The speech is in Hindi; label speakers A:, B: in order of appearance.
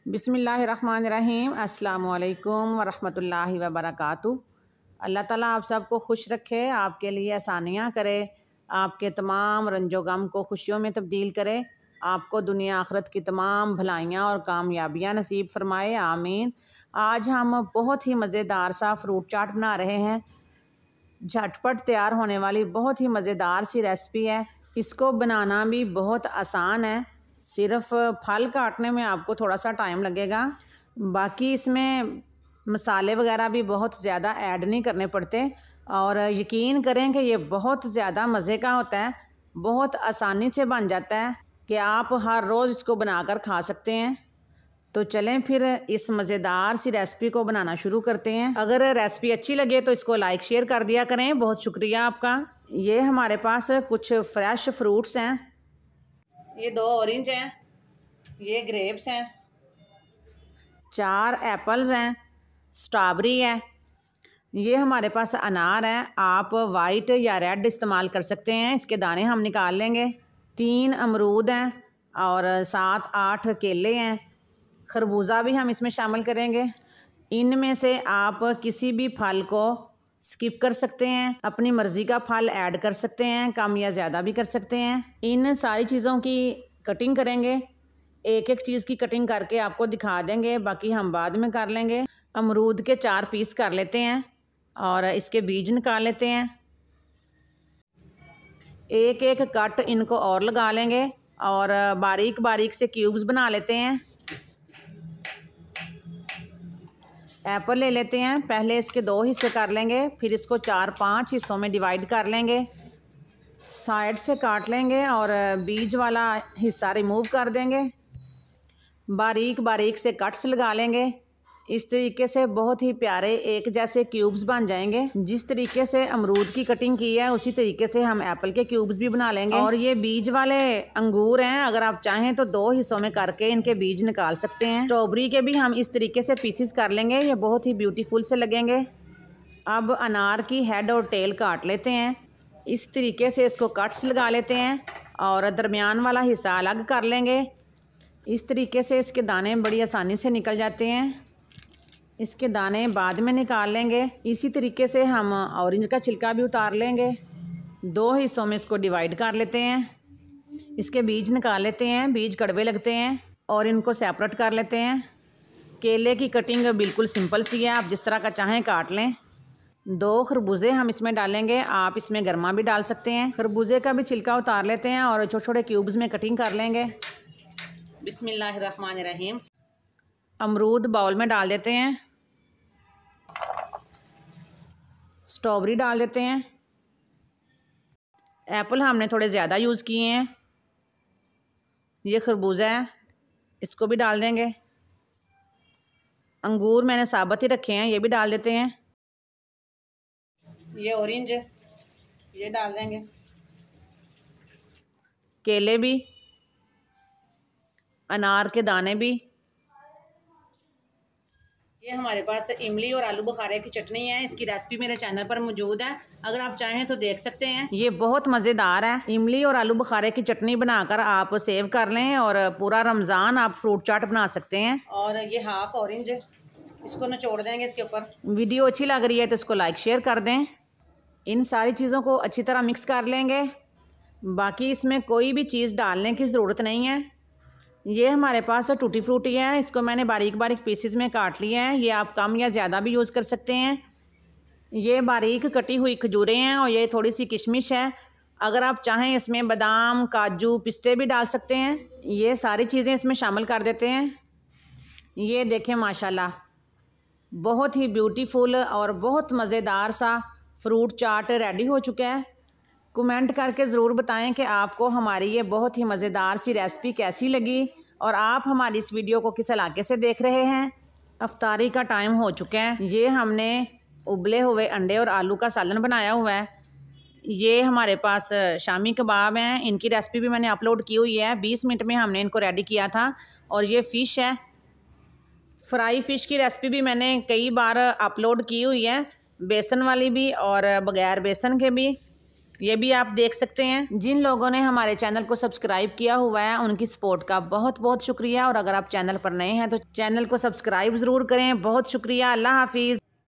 A: बिस्मिल्लाहिर्रहमानिर्रहीम। अस्सलामुअलैकुम वरहमतुल्लाहि वबरकातुहू। अल्लाह ताला आप सबको खुश रखे, आपके लिए आसानियाँ करे, आपके तमाम रंजो गम को खुशियों में तब्दील करे, आपको दुनिया आखिरत की तमाम भलाइयाँ और कामयाबियाँ नसीब फरमाए, आमीन। आज हम बहुत ही मज़ेदार सा फ्रूट चाट बना रहे हैं। झटपट तैयार होने वाली बहुत ही मज़ेदार सी रेसिपी है। इसको बनाना भी बहुत आसान है, सिर्फ फल काटने में आपको थोड़ा सा टाइम लगेगा। बाकी इसमें मसाले वगैरह भी बहुत ज़्यादा ऐड नहीं करने पड़ते और यकीन करें कि ये बहुत ज़्यादा मज़े का होता है, बहुत आसानी से बन जाता है कि आप हर रोज़ इसको बनाकर खा सकते हैं। तो चलें फिर इस मज़ेदार सी रेसिपी को बनाना शुरू करते हैं। अगर रेसिपी अच्छी लगे तो इसको लाइक शेयर कर दिया करें, बहुत शुक्रिया आपका। ये हमारे पास कुछ फ्रेश फ्रूट्स हैं, ये 2 ऑरेंज हैं, ये ग्रेप्स हैं, 4 एप्पल्स हैं, स्ट्रॉबेरी है, ये हमारे पास अनार है। आप वाइट या रेड इस्तेमाल कर सकते हैं। इसके दाने हम निकाल लेंगे। 3 अमरूद हैं और 7-8 केले हैं। खरबूजा भी हम इसमें शामिल करेंगे। इनमें से आप किसी भी फल को स्किप कर सकते हैं, अपनी मर्ज़ी का फल ऐड कर सकते हैं, कम या ज़्यादा भी कर सकते हैं। इन सारी चीज़ों की कटिंग करेंगे, एक एक चीज़ की कटिंग करके आपको दिखा देंगे, बाकी हम बाद में कर लेंगे। अमरूद के 4 पीस कर लेते हैं और इसके बीज निकाल लेते हैं। एक एक कट इनको और लगा लेंगे और बारीक बारीक से क्यूब्स बना लेते हैं। एप्पल ले लेते हैं, पहले इसके 2 हिस्से कर लेंगे, फिर इसको 4-5 हिस्सों में डिवाइड कर लेंगे। साइड से काट लेंगे और बीज वाला हिस्सा रिमूव कर देंगे। बारीक बारीक से कट्स लगा लेंगे। इस तरीके से बहुत ही प्यारे एक जैसे क्यूब्स बन जाएंगे। जिस तरीके से अमरूद की कटिंग की है उसी तरीके से हम एप्पल के क्यूब्स भी बना लेंगे। और ये बीज वाले अंगूर हैं, अगर आप चाहें तो 2 हिस्सों में करके इनके बीज निकाल सकते हैं। स्ट्रॉबेरी के भी हम इस तरीके से पीसेस कर लेंगे, ये बहुत ही ब्यूटीफुल से लगेंगे। अब अनार की हेड और टेल काट लेते हैं। इस तरीके से इसको कट्स लगा लेते हैं और दरमियान वाला हिस्सा अलग कर लेंगे। इस तरीके से इसके दाने बड़ी आसानी से निकल जाते हैं। इसके दाने बाद में निकाल लेंगे। इसी तरीके से हम ऑरेंज का छिलका भी उतार लेंगे। 2 हिस्सों में इसको डिवाइड कर लेते हैं। इसके बीज निकाल लेते हैं, बीज कड़वे लगते हैं और इनको सेपरेट कर लेते हैं। केले की कटिंग बिल्कुल सिंपल सी है, आप जिस तरह का चाहें काट लें। 2 खरबूजे हम इसमें डालेंगे, आप इसमें गरमा भी डाल सकते हैं। खरबूजे का भी छिलका उतार लेते हैं और छोटे छोटे क्यूब्स में कटिंग कर लेंगे। बिस्मिल्लाहिर्रहमानिर्रहीम। अमरूद बाउल में डाल देते हैं। स्ट्रॉबेरी डाल देते हैं। एप्पल हमने थोड़े ज़्यादा यूज़ किए हैं। ये खरबूजा है, इसको भी डाल देंगे। अंगूर मैंने साबुत ही रखे हैं, ये भी डाल देते हैं। ये ऑरेंज, ये डाल देंगे। केले भी, अनार के दाने भी। ये हमारे पास इमली और आलू बुखारे की चटनी है, इसकी रेसिपी मेरे चैनल पर मौजूद है, अगर आप चाहें तो देख सकते हैं। ये बहुत मज़ेदार है। इमली और आलू बुखारे की चटनी बनाकर आप सेव कर लें और पूरा रमज़ान आप फ्रूट चाट बना सकते हैं। और ये हाफ ऑरेंज, इसको निचोड़ देंगे इसके ऊपर। वीडियो अच्छी लग रही है तो इसको लाइक शेयर कर दें। इन सारी चीज़ों को अच्छी तरह मिक्स कर लेंगे। बाकी इसमें कोई भी चीज़ डालने की ज़रूरत नहीं है। ये हमारे पास टूटी फ्रूटी है, इसको मैंने बारीक बारीक पीसेस में काट लिया है। ये आप कम या ज़्यादा भी यूज़ कर सकते हैं। ये बारीक कटी हुई खजूरें हैं और ये थोड़ी सी किशमिश है। अगर आप चाहें इसमें बादाम, काजू, पिस्ते भी डाल सकते हैं। ये सारी चीज़ें इसमें शामिल कर देते हैं। ये देखें माशाल्लाह, बहुत ही ब्यूटीफुल और बहुत मज़ेदार सा फ्रूट चाट रेडी हो चुका है। कमेंट करके ज़रूर बताएं कि आपको हमारी ये बहुत ही मज़ेदार सी रेसिपी कैसी लगी और आप हमारी इस वीडियो को किस इलाके से देख रहे हैं। अफ्तारी का टाइम हो चुका है। ये हमने उबले हुए अंडे और आलू का सालन बनाया हुआ है। ये हमारे पास शामी कबाब हैं, इनकी रेसिपी भी मैंने अपलोड की हुई है। 20 मिनट में हमने इनको रेडी किया था। और ये फ़िश है, फ्राई फ़िश की रेसिपी भी मैंने कई बार अपलोड की हुई है, बेसन वाली भी और बग़ैर बेसन के भी। ये भी आप देख सकते हैं। जिन लोगों ने हमारे चैनल को सब्सक्राइब किया हुआ है उनकी सपोर्ट का बहुत बहुत शुक्रिया, और अगर आप चैनल पर नए हैं तो चैनल को सब्सक्राइब जरूर करें। बहुत शुक्रिया। अल्लाह हाफिज।